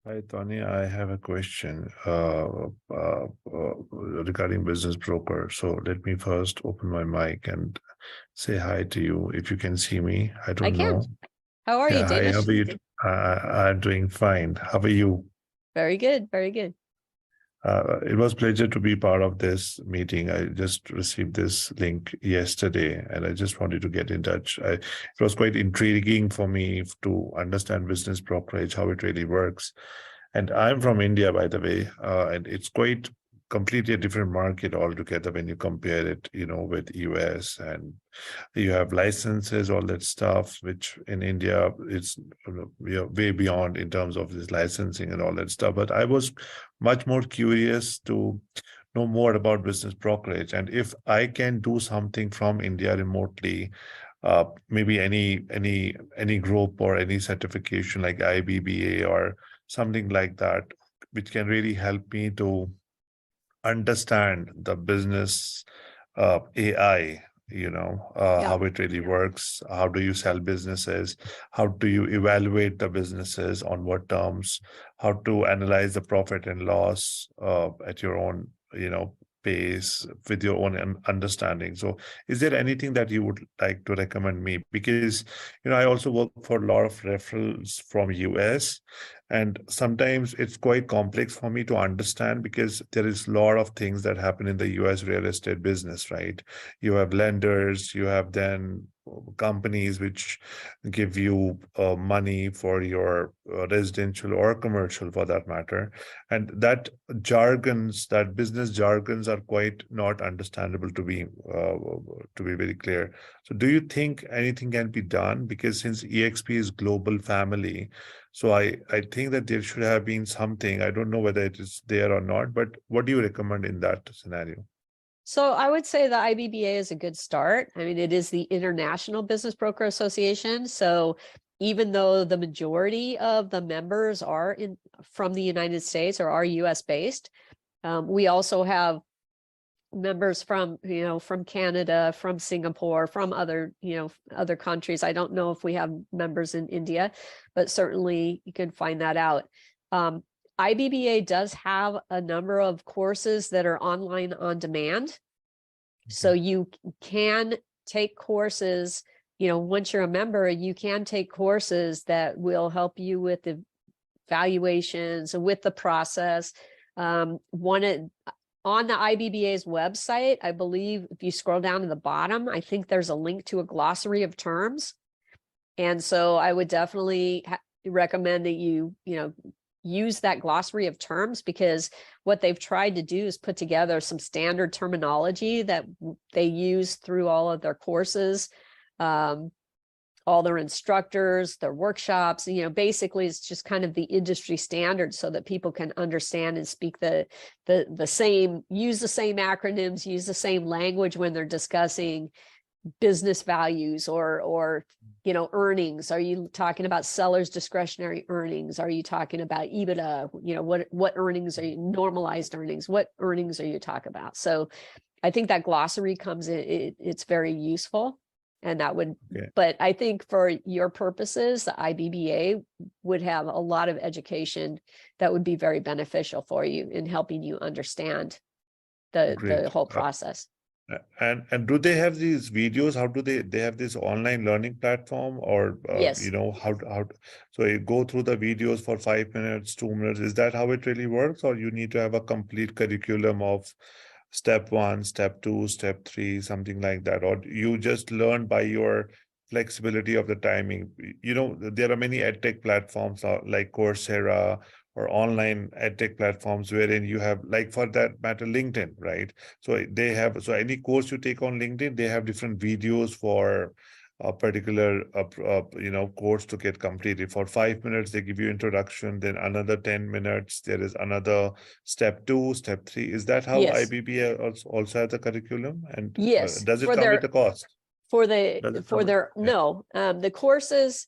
Hi, Tawnya. I have a question regarding business broker. So let me first open my mic and say hi to you. If you can see me, I I don't can. know. How are you, Yeah, hi. How Danish? are you? I'm doing fine. How are you? Very good, very good. It was a pleasure to be part of this meeting. I just received this link yesterday, and I just wanted to get in touch. It was quite intriguing for me to understand business brokerage, how it really works. And I'm from India, by the way, and it's quite completely a different market altogether when you compare it, with US, and you have licenses, all that stuff, which in India it's we are way beyond in terms of this licensing and all that stuff. But I was much more curious to know more about business brokerage, and if I can do something from India remotely, maybe any group or any certification like IBBA or something like that, which can really help me to understand the business AI, Yeah. how it really works. How do you sell businesses? How do you evaluate the businesses? On what terms? How to analyze the profit and loss at your own, pace with your own understanding. So, is there anything that you would like to recommend me? Because, I also work for a lot of referrals from US, and sometimes it's quite complex for me to understand because there is a lot of things that happen in the US real estate business, right? You have lenders, you have then companies which give you money for your residential or commercial for that matter. And that business jargons are quite not understandable to be very clear. So do you think anything can be done? Because since EXP is global family, so I think that there should have been something. I don't know whether it is there or not, but what do you recommend in that scenario? So I would say the IBBA is a good start. I mean, it is the International Business Broker Association. So even though the majority of the members are from the United States or are US based, we also have members from from Canada, from Singapore, from other countries. I don't know if we have members in India, but certainly you can find that out. IBBA does have a number of courses that are online on demand. So you can take courses, once you're a member, you can take courses that will help you with the valuations, with the process. On the IBBA's website, I believe if you scroll down to the bottom, I think there's a link to a glossary of terms. And so I would definitely recommend that you use that glossary of terms, because what they've tried to do is put together some standard terminology that they use through all of their courses, all their instructors, their workshops. Basically it's just kind of the industry standard so that people can understand and speak the same, use the same acronyms, use the same language when they're discussing business values or earnings. Are you talking about sellers discretionary earnings? Are you talking about EBITDA? What earnings are you, normalized earnings? What earnings are you talking about? So I think that glossary comes in, it's very useful. And that would, but I think for your purposes, the IBBA would have a lot of education that would be very beneficial for you in helping you understand the whole process. And do they have these videos? How do they have this online learning platform, or Yes. how so you go through the videos for 5 minutes, 2 minutes? Is that how it really works, or you need to have a complete curriculum of step 1, step 2, step 3, something like that, or you just learn by your flexibility of the timing? There are many edtech platforms like Coursera or online edtech platforms wherein you have, like for that matter, LinkedIn, right? So they have, so any course you take on LinkedIn, they have different videos for a particular course to get completed. For 5 minutes they give you introduction, then another 10 minutes there is another step 2, step 3. Is that how Yes. IBBA also has a curriculum? And Yes. does it come with a cost? No, the courses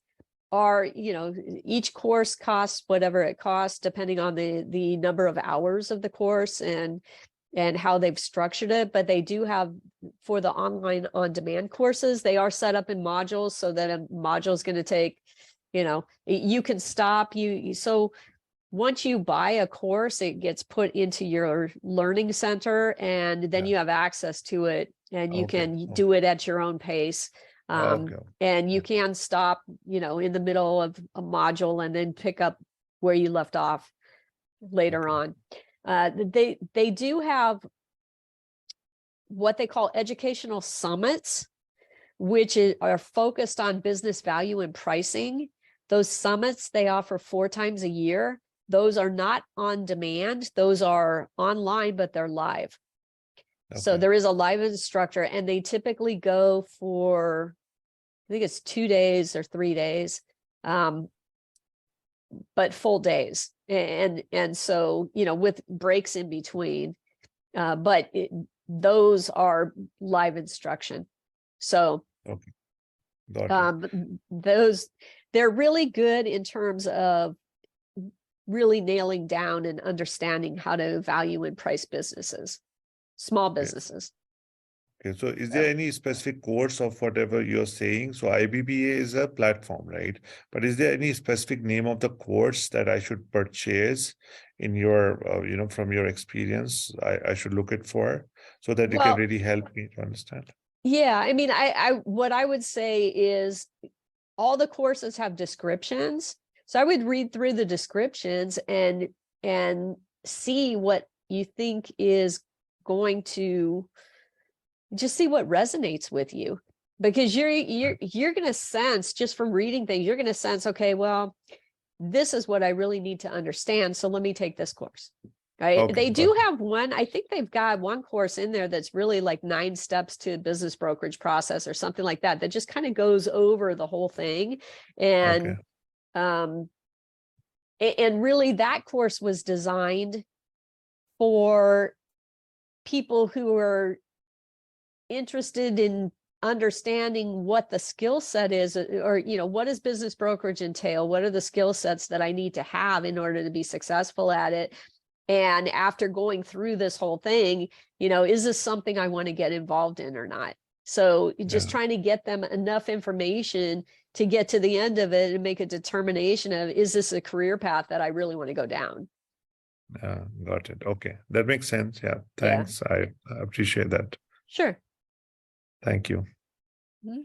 are, each course costs whatever it costs, depending on the number of hours of the course and how they've structured it. But they do have, for the online on demand courses, they are set up in modules so that a module is going to take, you can stop so once you buy a course, it gets put into your learning center, and then you have access to it, and you can do it at your own pace. And you can stop, in the middle of a module and then pick up where you left off later on. They do have what they call educational summits, which are focused on business value and pricing. Those summits they offer 4 times a year. Those are not on demand. Those are online, but they're live. So there is a live instructor, and they typically go for, I think it's 2 days or 3 days, but full days. And so, with breaks in between, but those are live instruction. So they're really good in terms of really nailing down and understanding how to value and price businesses, small businesses. Okay, so is there any specific course of whatever you're saying? So IBBA is a platform, right? But is there any specific name of the course that I should purchase in your, from your experience, I should look it for, so that it can really help me to understand? Yeah, I mean, what I would say is all the courses have descriptions. So I would read through the descriptions and see what you think is going to, just see what resonates with you, because you're going to sense, just from reading things, you're going to sense, okay, well, this is what I really need to understand. So let me take this course. Right. They do have one, I think they've got one course in there that's really like 9 steps to business brokerage process or something like that, that just kind of goes over the whole thing. And really that course was designed for people who are interested in understanding what the skill set is, or what does business brokerage entail, what are the skill sets that I need to have in order to be successful at it. And after going through this whole thing, is this something I want to get involved in or not? So just trying to get them enough information to get to the end of it and make a determination of, is this a career path that I really want to go down? Got it. Okay. That makes sense. Yeah. Thanks. I appreciate that. Sure. Thank you. Mm-hmm.